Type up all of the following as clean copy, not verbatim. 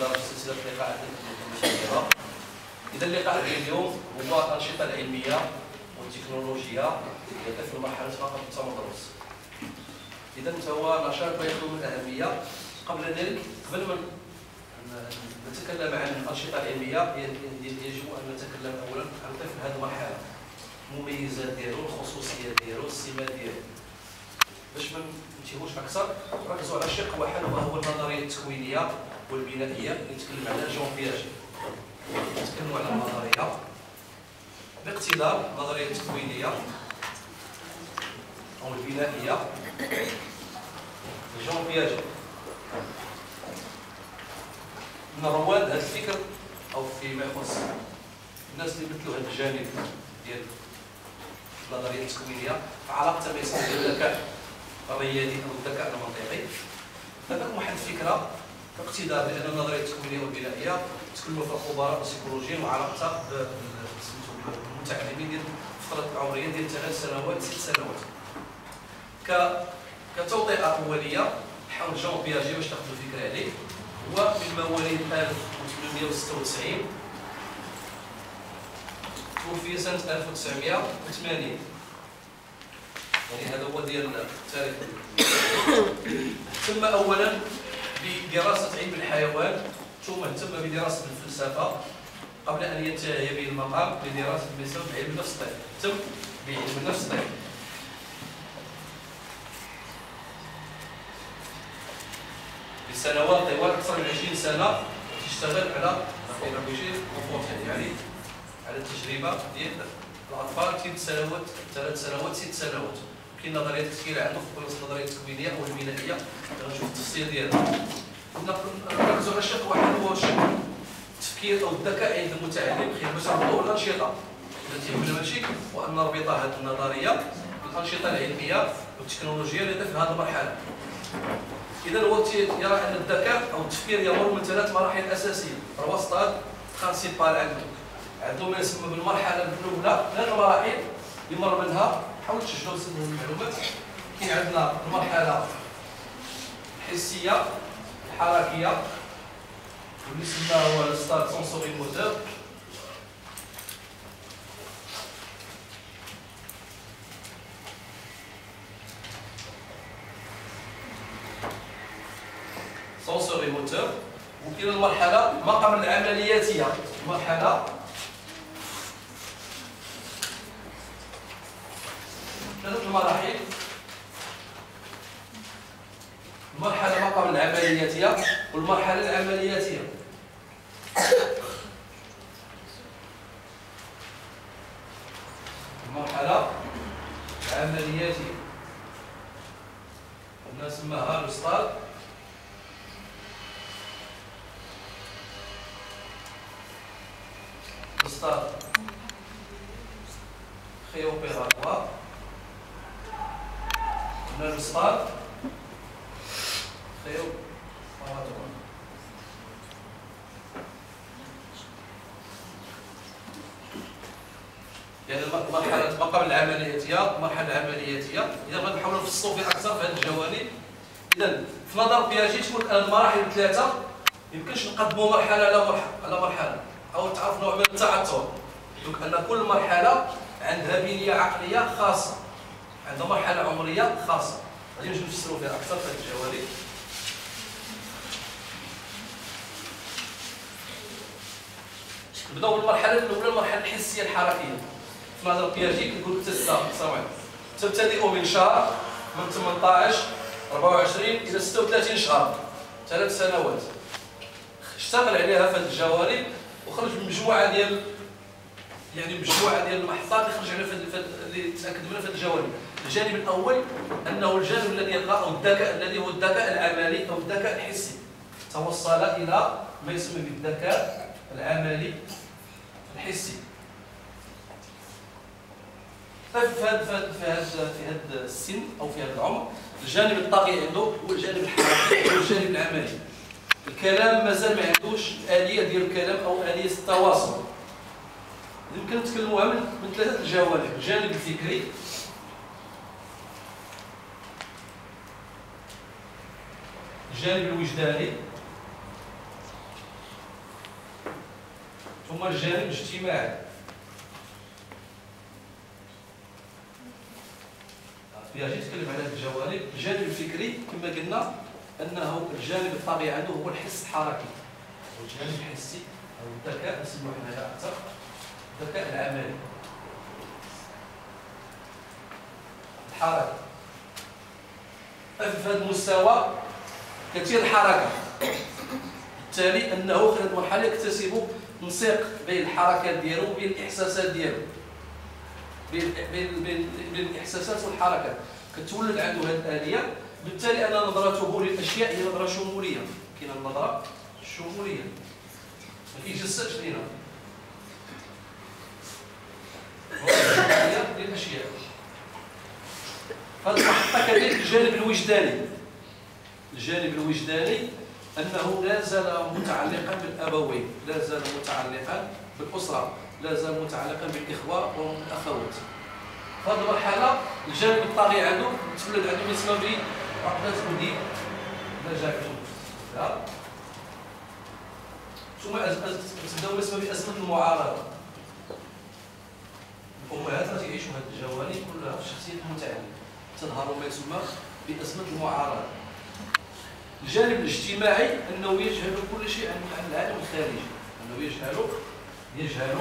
دار في سلسله لقاءات المتشابهه. اذا اللقاء ديال اليوم هو الانشطه العلميه والتكنولوجيه في المرحله فقط التمدرس. اذا هو نشاط يخلو من الاهميه. قبل ذلك قبل ما نتكلم عن الانشطه العلميه يجب ان نتكلم اولا عن طفل هذه المرحله، المميزات ديالو، الخصوصيه ديالو، السمات ديالو. باش ما ننتهوش اكثر ركزوا على شق واحد وهو النظريه التكوينيه والبنائيه اللي تكلم عليها جون بياجي. نتكلموا على النظريه باقتضاب النظريه التكوينيه او البنائيه لجون بياجي. من رواد هذا الفكر او فيما يخص الناس اللي مثلوا هذا الجانب ديال النظريه التكوينيه علاقه ما يسمى بالذكاء الرياضي او الذكاء المنطقي. هذاك واحد الفكره باقتضاب لان النظريه التكوينيه والبنائيه تكلموا في الخبراء السيكولوجيين وعلاقتها بالمتعلمين ديال الفتره العمريه ديال 3 سنوات 6 سنوات. كتوطئه اوليه حول جون بياجي باش تاخذوا فكره عليه. هو من مواليد 1896 توفي سنه 1980. يعني هذا هو ديال التاريخ. ثم اولا بدراسه علم الحيوان، ثم اهتم بدراسه الفلسفه قبل ان ينتهي به المقام بدراسه ما يسمى بعلم النفس الطيب. اهتم بعلم النفس الطيب. لسنوات طوال اكثر من 20 سنه تشتغل على يعني على التجربه ديال الاطفال 3 سنوات 6 سنوات. كاين نظريات كثيره عنده في النظريه التكوينيه او البنائيه غنشوف التفصيل ديالها. نركزوا على شق واحد هو شق التفكير او الذكاء عند المتعلم باش نربطوا الانشطه التي يهمنا ماشي وان نربط هذه النظريه بالانشطه العلميه والتكنولوجيه اللي في هذه المرحله. اذا هو يرى ان الذكاء او التفكير يمر من 3 مراحل اساسيه. هو ستاد برانسيبال عنده ما يسمى بالمرحله الاولى 3 مراحل يمر منها. حاولوا تسجلوا المعلومات. كاين عندنا المرحله الحسيه الحركيه واللي يسمى هو الستاد سونسوري موتور. سونسوري موتور. وكاين المرحله ما قبل العملياتيه. المرحله 3 مراحل. المرحله ما قبل العملياتيه والمرحله العملياتيه. المرحله العملياتيه الناس سماها الستاد préopératoire. Le stade préopératoire. يعني مرحلة ما قبل العملياتية، المرحلة العملياتية. إذا غادي نحاولوا نفصلوا فيها أكثر في هذه الجوانب. إذا في نظر بياجي تقول أن المراحل 3 يمكنش نقدموا مرحلة على مرحلة أو تعرف نوع من التعثر. دونك أن كل مرحلة عندها بنية عقلية خاصة، عندها مرحلة عمرية خاصة. غادي نجيو نفسروا فيها أكثر في هذه الجوانب. نبداو بالمرحلة الأولى، المرحلة الحسية الحركية. في نظر بياجي كنقول تبتدئ من شهر من 18 24 إلى 36 شهر، 3 سنوات. اشتغل عليها في هذه الجوانب وخرج بمجموعة ديال مجموعة ديال المحطات اللي خرج عليها اللي تأكد منها في هذه الجوانب. الجانب الأول أنه الجانب الذي يلقى أو الذكاء الذي هو الذكاء العملي أو الذكاء الحسي. توصل إلى ما يسمى بالذكاء العملي الحسي. في هذا السن او في هذا العمر الجانب الطاغي عنده هو الجانب الحركي او الجانب العملي. الكلام مازال ما عندوش الآلية ديال الكلام او آلية التواصل. يمكن نتكلموها من 3 جوانب: الجانب الفكري، الجانب الوجداني، ثم الجانب الاجتماعي. بياجي يتكلم على هذه الجوانب. الجانب الفكري كما قلنا انه الجانب الطبيعي عنده هو الحس الحركي، والجانب الحسي او الذكاء نسموه حنايا اكثر الذكاء العملي الحركي. في هذا المستوى كثير الحركه، بالتالي انه في هذه المرحله يكتسب نسيق بين الحركات ديالو وبين الاحساسات ديالو، بين الاحساسات والحركات، كتولد عنده هذه الاليه. بالتالي ان نظرته للاشياء هي نظره شموليه. كاينه النظره الشموليه ما كيجسدش لينا للاشياء. هذا المحطه كذلك الجانب الوجداني. الجانب الوجداني انه لا زال متعلقا بالابوين، لا زال متعلقا بالاسره، لا زال متعلقا بالاخوه والاخوات. في هذه المرحله الجانب الطاغي عنده تولد عنده ما يسمى بعقده أوديب لا جاكتو. ثم تبداو ما يسمى بازمه المعارضه. الامهات راه تعيشوا هذه الجوانب كلها في الشخصيه المتعلمه، تظهر ما يسمى بازمه المعارضه. الجانب الاجتماعي انه يجهل كل شيء عن العالم الخارجي، انه يجهل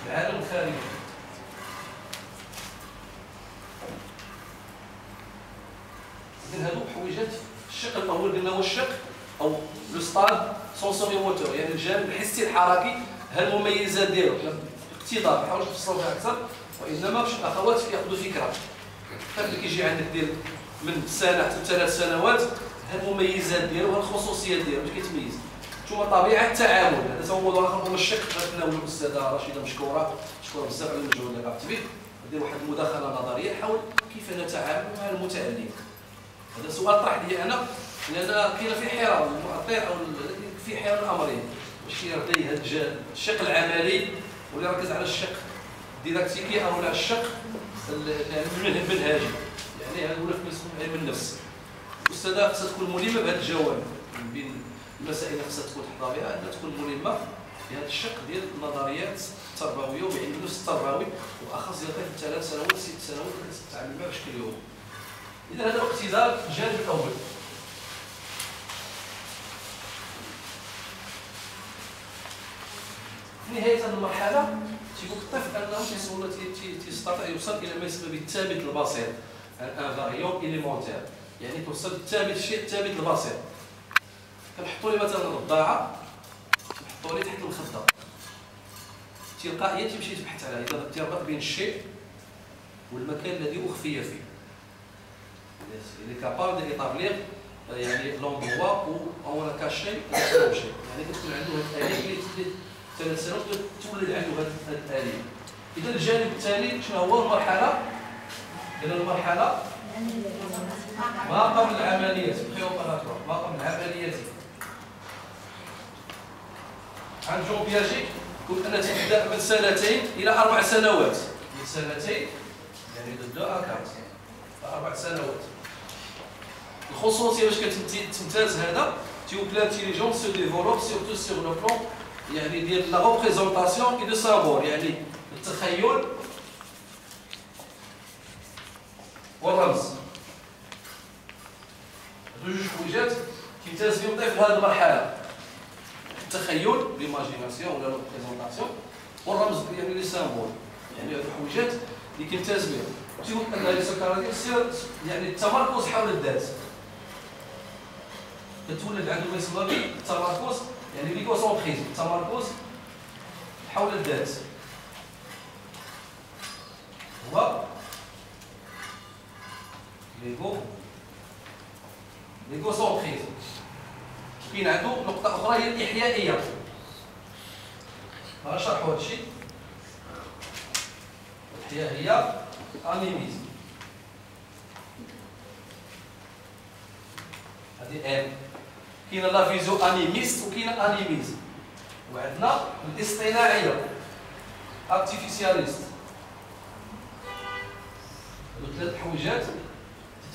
العالم الخارجي. إذن هذو حويجات الشق الاول قلنا هو الشق او لو ستاد سونسوري موتور، يعني الجانب الحسي الحركي. ها المميزات ديالو باقتضاب ما نحاولش نفصلوا فيها اكثر، وانما باش الاخوات ياخذوا فكره. اللي كيجي عندك ديال من سنه حتى 3 سنوات ها المميزات ديالو وها الخصوصيات ديالو باش كيتميز. ثم طبيعه التعامل، هذا هو موضوع اخر هو الشق. غتناولوا الاستاذه رشيده مشكوره بزاف على المجهود اللي قامت به، ندير واحد المداخله نظريه حول كيف نتعامل مع المتعلم. هذا سؤال طرح لي انا، لان كاين في حيره المعطير او في حيره الامرين، واش يرضي هذا الشق العملي ولا يركز على الشق الديداكتيكي او على الشق المنهجي، يعني هذا ولا في علم النفس. الاستاذه خصها تكون ملمه بهذه الجوانب، من بين المسائل اللي خصها تكون تحظى بها انها تكون ملمه بهذا الشق ديال النظريات التربويه وبعلم النفس التربوي، واخص ديال 3 سنوات 6 سنوات اللي كتتعامل معها بشكل يومي. إذا هذا اقتضاب الجانب الأول. في نهاية هذه المرحلة تيقول الطفل أنه تيستطيع يوصل إلى ما يسمى بالثابت البسيط، ان فاريون إليمونتير، يعني توصل للثابت الشيء الثابت البسيط. كنحطوا لي مثلا الرضاعة، نحطوا لي تحت المخدة، تلقائيا تيمشي يتبحث عليها إذا تربط بين الشيء والمكان الذي أخفي فيه. Il est capable d'établir يعني l'endroit où on a caché l'objet. يعني كتكون عنده هذه الآلية اللي 3 سنوات تولد عنده هذه الآلية. إذا الجانب الثاني شنو هو المرحلة؟ قلنا المرحلة ما قبل العملية، ما قبل العملية. عند جون بياجي يقول أنها تبدأ من 2 إلى 4 سنوات. من 2 يعني de 2 à 4 4 سنوات. الخصوصيه باش كتمتاز هذا تيقول لانتيليجونس سو ديفولوب سورتو سور لو بلون يعني ديال لا ريبريزونطاسيون اي دو سامبول، يعني التخيل والرمز. هادو جوج حويجات كيمتاز بهم الطفل في هذه المرحله، التخيل ليماجيناسيون ولا ريبريزونطاسيون والرمز يعني لي سامبول، يعني هادو حويجات اللي كيمتاز بهم. تيقول ان لي سكراتيك يعني التمركز حول الذات، كتولد عنده ما يسمى بالتمركز يعني ليكوسونتريز، التمركز حول الذات هو ليكوسونتريز. كاين عنده نقطة أخرى هي الإحيائية، غنشرحوا هذا الشيء. الإحياء هي أنيميزم، هذه ان. كاين لا فيزيو انيميست وكاين انيميزم، وعندنا الاصطناعيه ارتيفيسياليست. هذو 3 حويجات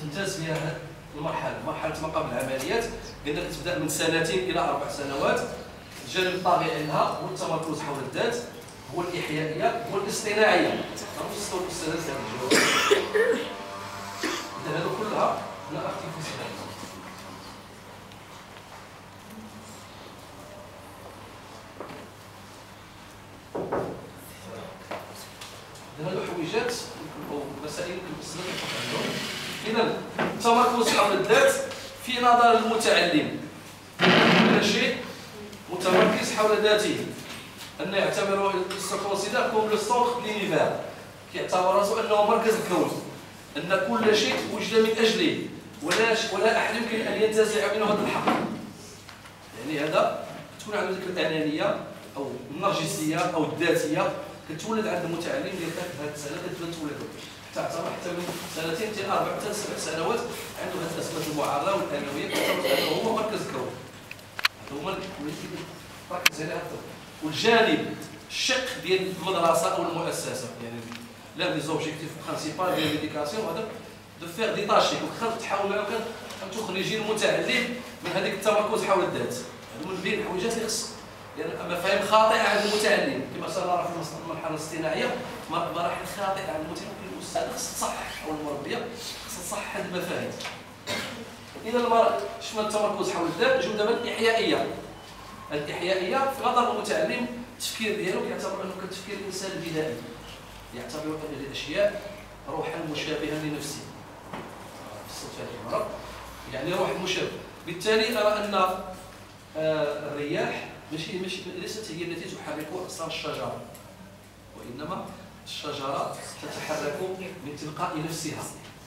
تمتاز بها هذه المرحله، مرحله ما قبل العمليات. قلنا كتبدا من 2 إلى 4 سنوات، الجانب الطبيعي لها هو التمركز حول الذات، هو الإحيائية، هو الاصطناعية. نفس الأستاذ هذا الجواب. إذا هذو كلها لا أرتيفيسيال. هذو حويجات أو مسائل يمكن السلام يفكر عندهم. إذا التمركز حول الذات في نظر المتعلم كل شيء متمركز حول ذاته، أن يعتبر السكونسيدر كوم لو سونتر دو لونيفير، كيعتبر راسو أنه مركز الكون، أن كل شيء وجد من أجله ولا أحد يمكن أن ينتزع منه هذا الحق. يعني هذا تكون عنده ذيك الأنانية أو النرجسية أو الذاتية كتولد عند المتعلم ديال هذه السنة كتولد حتى من 2 حتى 4 حتى 7 سنوات عنده هذه الأسباب المعارضة والأنوية كتعتبر أنه هو مركز الكون. هذا هو اللي كيركز عليه هذا. والجانب الشق ديال المدرسة أو المؤسسة، يعني l'un des objectifs principaux de l'éducation هذا de faire détacher وخاص تحاول أن تخرجي المتعلم من هذيك التمركز حول الذات. هذا من بين الحويجات اللي خص، لأن يعني مفاهيم خاطئة عند المتعلم كما سنرى في المرحلة الاصطناعية، مراحل خاطئة عند المتعلم. الأستاذ خص تصحح أو المربية خص تصحح هذه المفاهيم. إذا شفنا التمركز حول الذات، نجيو دابا الإحيائية. الإحيائية في نظر المتعلم التفكير ديالو كيعتبر أنه كتفكير الإنسان البدائي، يعتبر أن الأشياء روحا مشابهة لنفسه. يعني روح مشابه. بالتالي أرى أن الرياح ليست هي التي تحرك أغصان الشجرة، وإنما الشجرة تتحرك من تلقاء نفسها.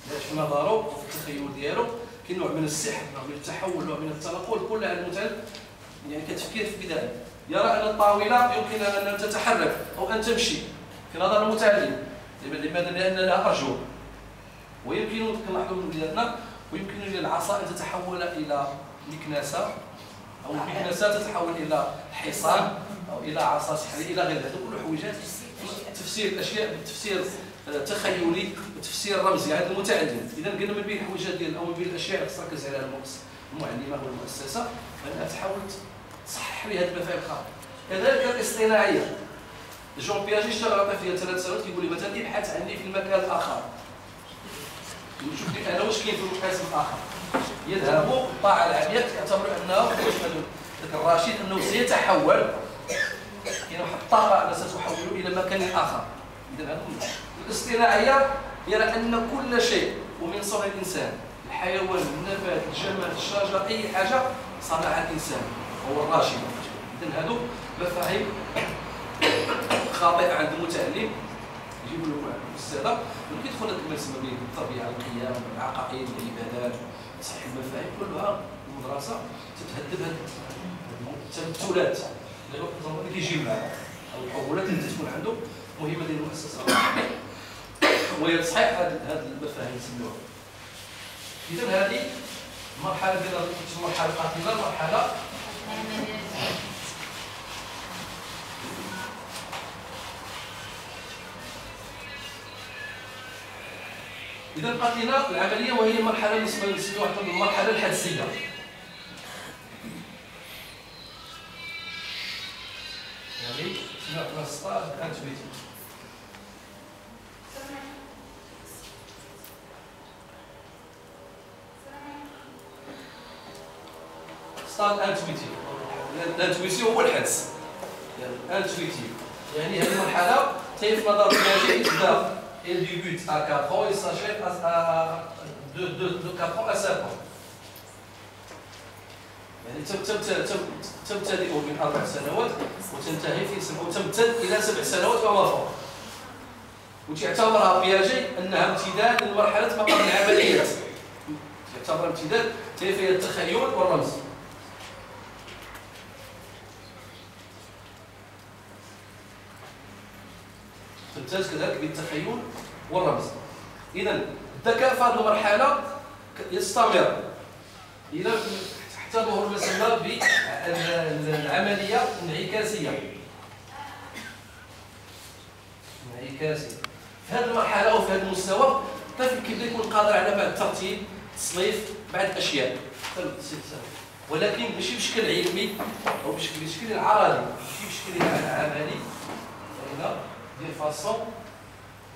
في نظره وفي التخيل ديالو كاين نوع من السحر، نوع من التحول، نوع من التنقل، كل على المتعلم يعني كتفكير في بداية. يرى أن الطاولة يمكن أن تتحرك أو أن تمشي في نظر المتعلم. لماذا؟ لأن لها أرجل، ويمكن كما نحن بلادنا ويمكن للعصا أن تتحول إلى مكنسة، أو المكنسة تتحول إلى حصان أو إلى عصا سحرية إلى غير ذلك. كل حويجات تفسير الأشياء بتفسير تخيلي وتفسير رمزي عند المتعلم. إذا قلنا من بين الحويجات ديال أو من بين الأشياء اللي تركز عليها المعلمة والمؤسسة أنها تحاول تصحح لي هذه المفاهيم الخاطئة. كذلك الاصطناعية. جون بياجي اشتغل فيها 3 سنوات كيقول لي مثلا ابحث عني في المكان الآخر. نشوف لك أنا واش كاين في القسم الآخر. يذهب طاع العميق يعتبر أنه ذاك الرشيد أنه سيتحول، يعني واحد الطاقة ستحوله إلى مكان آخر. إذا هذا الاصطناعية يرى أن كل شيء ومن صنع الإنسان، الحيوان، النبات، الجماد، الشجر، أي حاجة صنعها الإنسان هو الراشد. إذا هذو مفاهيم خاطئة عند المتعلم. يجيبوا له الأستاذ وكيدخل هذا ما يسمى به الطبيعة، القيم، العقائد، العبادات، تصحيح المفاهيم كلها المدرسة تتهذب هذه التمثلات اللي كيجيو معها أو الحولات اللي تكون عنده مهمة ديال المؤسسة وهي تصحيح هذه المفاهيم نسميوها. إذا هذه مرحلة ديال المرحلة القاتلة، مرحلة إذا قاتلة العملية، وهي مرحلة نسميوها المرحلة الحدسية. يعني سمعنا ستار انتويتيف. ستار انتويتيف، الانتويسيون هو الحدس، يعني انتويتيف. يعني هذه المرحلة في نظر بياجي تبدا elle débute à 4 ans et s'achève de 4 ans à 5 ans. يعني تبتدئ من 4 سنوات وتنتهي في وتمتد إلى 7 سنوات وما فوق. وتعتبرها بياجي أنها امتداد لمرحلة ما قبل العمليات. تعتبر امتداد فيها التخيل والرمز. تمتاز كذلك بالتخيل والرمز. إذا الذكاء في هذه المرحلة يستمر إلى حتى ظهور ما يسمى بالعملية الانعكاسية. في هذه المرحلة أو في هذا المستوى الطفل كيبدا يكون قادر على بعض الترتيب، التصنيف، بعض الأشياء. ولكن ماشي بشكل علمي او بشكل عرضي، ماشي بشكل عملي، هنا ديال فاسون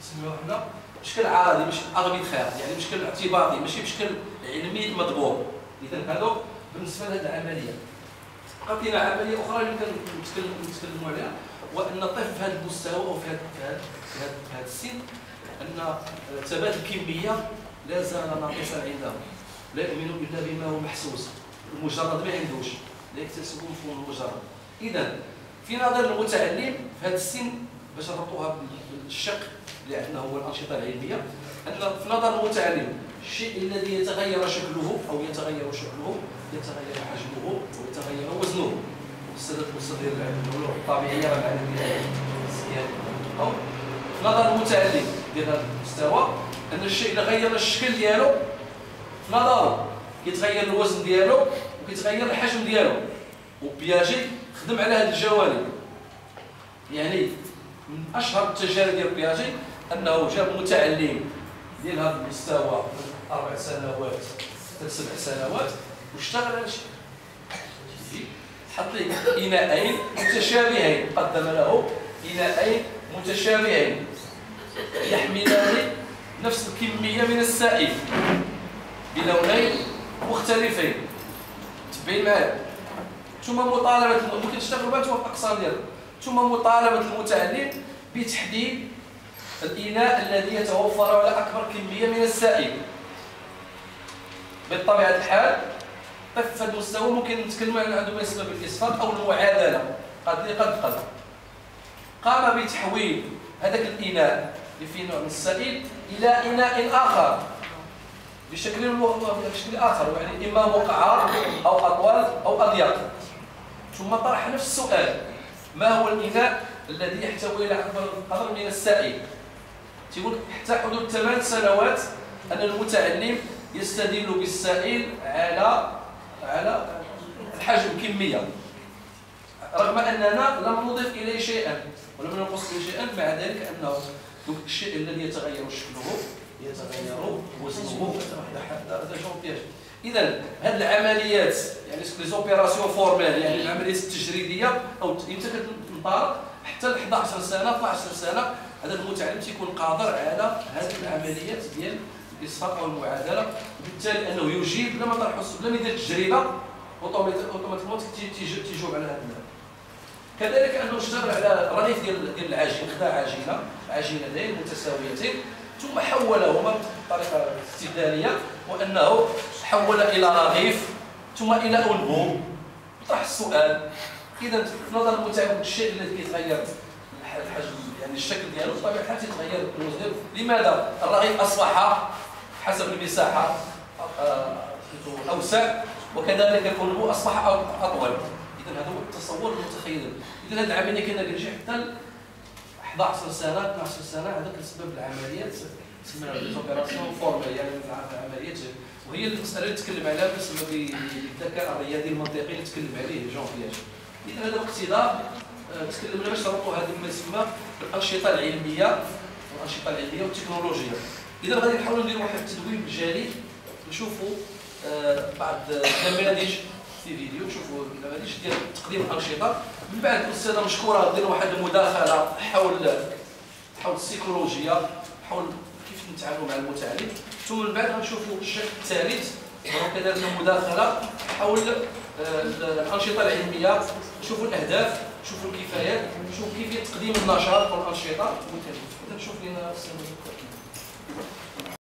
نسميوها حنا بشكل عرضي، ماشي اربيترير، يعني بشكل اعتباطي، ماشي بشكل علمي مضبوط. اذا هذا بالنسبه لهذه العمليه. عطينا عمليه اخرى اللي نتكلموا عليها، وان الطفل في هذا المستوى او في هذا السن ان ثبات الكميه لا زال ناقصا عنده، لا يؤمن الا بما هو محسوس، المجرد ما عندوش، لا يكتسبه مفهوم المجرد. اذا في نظر المتعلم في هذا السن، باش نربطوها بالشق اللي عندنا هو الانشطه العلميه، ان في نظر المتعلم الشيء الذي يتغير شكله او يتغير شكله يتغير حجمه ويتغير وزنه. السداد ديال العلوم الطبيعيه والعلميه او في نظر المتعلم ديال هذا المستوى ان الشيء اذا غير الشكل ديالو في نظره كيتغير الوزن ديالو وكيتغير الحجم ديالو. وبياجي خدم على هذه الجوانب. يعني من اشهر التجارب ديال بياجي انه جاب متعلم ديال هذا المستوى 4 سنوات حتى 7 سنوات واشتغل على شيء، حط ليه اناءين متشابهين، قدم له اناءين متشابهين يحملان نفس الكميه من السائل بلونين مختلفين. تبين معايا؟ ثم مطالبه ممكن تشتغل بها توافق الاقسام ديالها. ثم مطالبه المتعلم بتحديد الاناء الذي يتوفر على اكبر كميه من السائل. بطبيعه الحال طفل في هذا المستوى ممكن نتكلموا على عنده ما يسمى بالاسفاق او المعادله، قد قام بتحويل هذاك الاناء اللي فيه نوع من السائل الى اناء اخر بشكل اخر، يعني اما مقعر او اطول او اضيق. ثم طرح نفس السؤال: ما هو الاناء الذي يحتوي على اكبر قدر من السائل؟ تقول حتى حدود 8 سنوات ان المتعلم يستدل بالسائل على الحجم كميه، رغم اننا لم نضف اليه شيئا ولم ننقص اليه شيئا، مع ذلك انه الشيء الذي يتغير شكله يتغير وزنه. هذا جو بياج. اذا هذه العمليات يعني لي زوبيراسيون فورمال، يعني العمليات التجريديه او يمكن تنطلق حتى ل 11 سنه 12 سنه، هذا المتعلم تيكون قادر على هذه العمليات ديال الاسفاق او المعادله، وبالتالي انه يجيب لما طرحوا لما يدير التجربه اوتوماتيكمون تيجاوب على هذا. كذلك انه اشتغل على الرغيف ديال العجين، خدا عجينتين متساويتين ثم حولهما بطريقه استدلاليه، وانه حول الى رغيف ثم الى انبوب. طرح السؤال: اذا في نظر المتعلم الشيء الذي يتغير الحجم يعني الشكل ديالو بطبيعه الحال تيتغير الوزن ديالو، لماذا الرغيف اصبح حسب المساحه اوسع وكذلك الانبوب اصبح اطول؟ اذا هذا هو التصور المتخيل. اذا هذه العمليه كنا كنجي حتى 11 سنه 12 سنه، هذا كسبب العمليات تسمى ليزوبيراسيون فورمال، يعني العمليات، وهي المساله اللي تكلم عليها باسم بالذكاء الرياضي المنطقي اللي تكلم عليه جون بياج. اذا هذا باقتضاء تكلمنا باش نربطوا هذه ما يسمى الانشطه العلميه والتكنولوجيه. اذا غادي نحاولوا نديروا واحد التدوين جالي، نشوفوا بعض النماذج في فيديو، نشوفوا النماذج ديال تقديم الانشطه. من بعد الاستاذه مشكوره دير واحد المداخله حول السيكولوجيا، حول كيف نتعاملوا مع المتعلم. ثم من بعد غنشوفوا الشق الثالث وهو كذلك مداخله حول الانشطه العلميه، نشوفوا الاهداف، نشوفوا الكفايات، نشوفوا كيفيه تقديم النشاط والانشطه. نشوف لنا